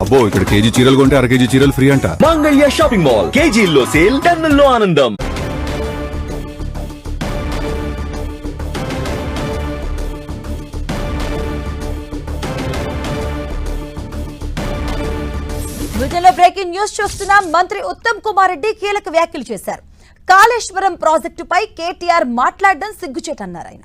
అబ్బో ఇక్కడ కేజీ చీరలు కొంటే అర కేజీ చీరలు ఫ్రీ అంట. మంగళ్య షాపింగ్ మాల్ కేజీల్లో సేల్, టన్నుల్లో ఆనందం. వీటిలో బ్రేకింగ్ న్యూస్ చూస్తున్నాం. మంత్రి ఉత్తమ్ కుమార్ రెడ్డి కీలక వ్యాఖ్యలు చేశారు. కాళేశ్వరం ప్రాజెక్టుపై కేటీఆర్ మాట్లాడడం సిగ్గుచేటన్నారు. ఆయన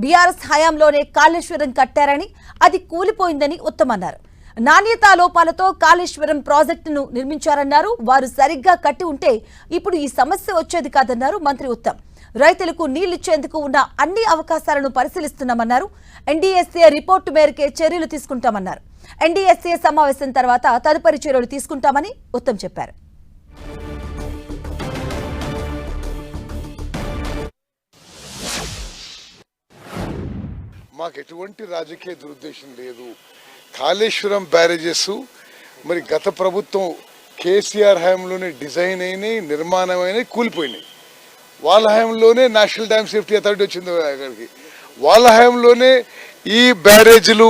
బీఆర్ఎస్ హయాంలోనే కాళేశ్వరం కట్టారని, అది కూలిపోయిందని ఉత్తమ్ అన్నారు. నాణ్యతా లోపాలతో కాళేశ్వరం ప్రాజెక్టును నిర్మించారన్నారు. వారు సరిగ్గా కట్టి ఉంటే ఇప్పుడు ఈ సమస్య వచ్చేది కాదన్నారు మంత్రి ఉత్తమ్. రైతులకు నీళ్లిచ్చేందుకు ఉన్న అన్ని అవకాశాలను పరిశీలిస్తున్నామన్నారు. ఎన్డీఎస్ఏ రిపోర్టు మేరకే చర్యలు తీసుకుంటామన్నారు. ఎన్డీఎస్ఏ సమావేశం తర్వాత తదుపరి చర్యలు తీసుకుంటామని ఉత్తమ్ చెప్పారు. మాకు ఎటువంటి రాజకీయ దురుద్దేశం లేదు. కాళేశ్వరం బ్యారేజెస్ మరి గత ప్రభుత్వం కేసీఆర్ హయాంలోనే డిజైన్ అయినాయి, నిర్మాణమైన కూలిపోయినాయి. వాళ్ళ హయాంలోనే నేషనల్ డ్యామ్ సేఫ్టీ అథారిటీ వచ్చింది అక్కడికి. వాళ్ళ హయాంలోనే ఈ బ్యారేజీలు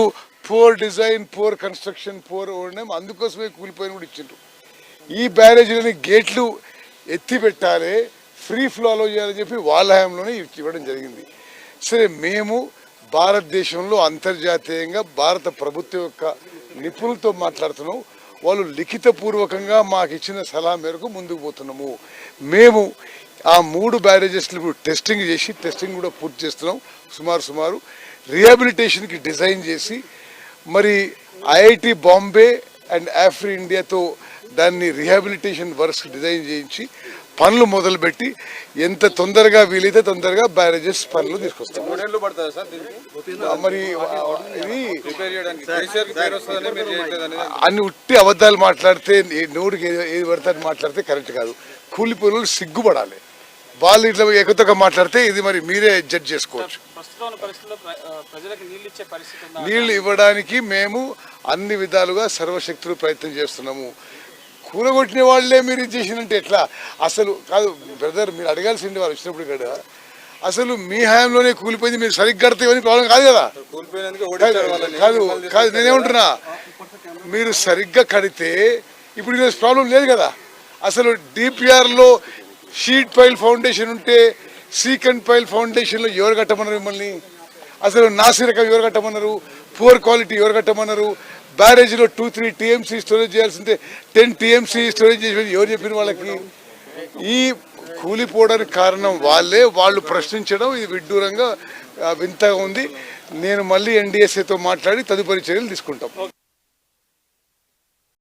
poor design, poor construction, poor ఓడినాం, అందుకోసమే కూలిపోయిన కూడా ఇచ్చిండ్రు. ఈ బ్యారేజీలని గేట్లు ఎత్తి పెట్టాలి, ఫ్రీ ఫ్లో అలో చేయాలని చెప్పి వాళ్ళ హయాంలోనే ఇవ్వడం జరిగింది. సరే, మేము భారతదేశంలో అంతర్జాతీయంగా భారత ప్రభుత్వం యొక్క నిపుణులతో మాట్లాడుతున్నాం. వాళ్ళు లిఖితపూర్వకంగా మాకు ఇచ్చిన సలహా మేరకు ముందుకు పోతున్నాము. మేము ఆ 3 బ్యారేజెస్లు టెస్టింగ్ చేసి టెస్టింగ్ కూడా పూర్తి చేస్తున్నాం. సుమారు రిహాబిలిటేషన్కి డిజైన్ చేసి మరి ఐఐటి బాంబే అండ్ ఆఫ్రి ఇండియాతో దాన్ని రిహాబిలిటేషన్ వర్క్స్ డిజైన్ చేయించి పనులు మొదలుపెట్టి ఎంత తొందరగా వీలైతే తొందరగా బ్యారేజెస్ పనులు తీసుకొస్తాం. మరి ఇది అన్ని ఉట్టి అబద్ధాలు మాట్లాడితే, నోటికి ఏది పడితే మాట్లాడితే కరెక్ట్ కాదు. కూలిపోయిన సిగ్గుపడాలి. వాళ్ళు ఇట్లా ఎక్కువగా మాట్లాడితే ఇది మరి మీరే జడ్జ్ చేసుకోవచ్చు. నీళ్లు ఇవ్వడానికి మేము అన్ని విధాలుగా సర్వశక్తులు ప్రయత్నం చేస్తున్నాము. కూలగొట్టిన వాళ్ళే మీరు ఇది చేసినంటే ఎట్లా? అసలు కాదు బ్రదర్, మీరు అడగాల్సింది వాళ్ళు వచ్చినప్పుడు ఇక్కడ. అసలు మీ హయాంలోనే కూలిపోయింది, మీరు సరిగ్గా కడితేవని ప్రాబ్లం కాదు కదా. కాదు నేనేమంటున్నా, మీరు సరిగ్గా కడితే ఇప్పుడు ఈరోజు ప్రాబ్లం లేదు కదా. అసలు డిపిఆర్లో షీట్ పైల్ ఫౌండేషన్ ఉంటే సీకండ్ పైల్ ఫౌండేషన్లో ఎవరు కట్టమన్నారు మిమ్మల్ని? అసలు నాసిరకం ఎవరు కట్టమన్నారు? పూర్ క్వాలిటీ ఎవరు కట్టమన్నారు? బ్యారేజ్లో 2-3 TMC స్టోరేజ్ చేయాల్సిందే 10 TMC స్టోరేజ్ చేసి ఎవరు చెప్పిన వాళ్ళకి? ఈ కూలిపోవడానికి కారణం వాళ్ళే. వాళ్ళు ప్రశ్నించడం ఇది విడ్డూరంగా వింతగా ఉంది. నేను మళ్ళీ ఎన్డీఎస్ఏతో మాట్లాడి తదుపరి చర్యలు తీసుకుంటాం.